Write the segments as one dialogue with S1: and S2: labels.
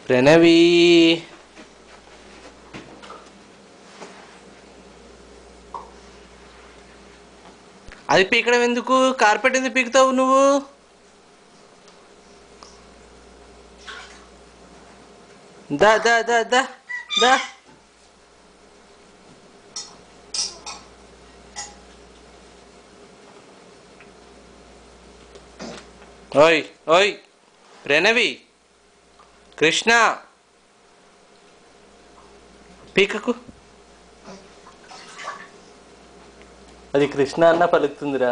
S1: ప్రణవి అది పీకడం ఎందుకు? కార్పెట్ ఎందుకు పీకుతావు నువ్వు? దా దా దా దా దా. ఓయ్ ఓయ్ ప్రణవి కృష్ణ పీకకు. అది కృష్ణ అన్న పలుకుతుందిరా.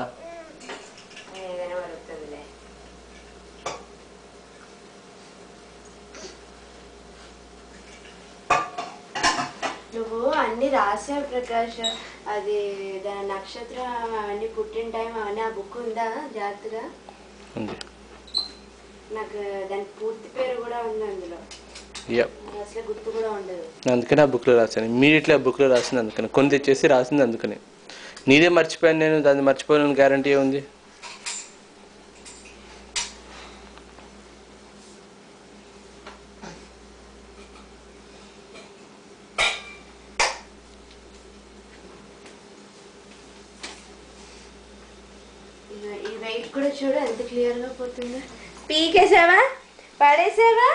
S2: నువ్వు అన్ని రాసావు ప్రకాష్, అది దాని నక్షత్రం అవన్నీ పుట్టిన టైం అవన్నీ ఆ బుక్ ఉందా జాగ్రత్తగా? నాకు దాని పూర్తి పేరు కూడా ఉంది అందులో, అసలు గుర్తు కూడా ఉండదు.
S1: అందుకని ఆ బుక్లో రాశాను, ఇమీడియట్లీ ఆ బుక్లో రాసింది. అందుకని కొని తెచ్చేసి రాసింది. అందుకని నీదే మర్చిపోయాను నేను, దాన్ని మర్చిపోయాను గ్యారంటీ ఉంది.
S2: ఈ వెయిట్ కూడా చూడు ఎంత క్లియర్ గా పోతుందో. పీకేసావా? పడేసావా?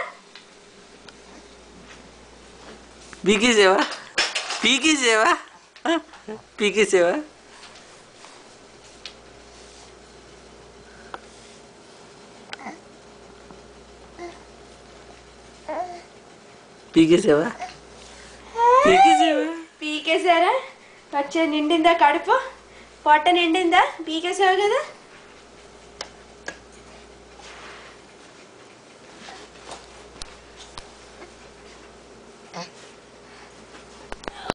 S1: పీకేసేవా? పీకేసేవా? పీకేసేవా? పీకేసేవా? పీకేసేవా?
S2: పీకేసారా? వచ్చే నిండిందా కడుపు? పొట్ట నిండిందా? పీకేసావు కదా.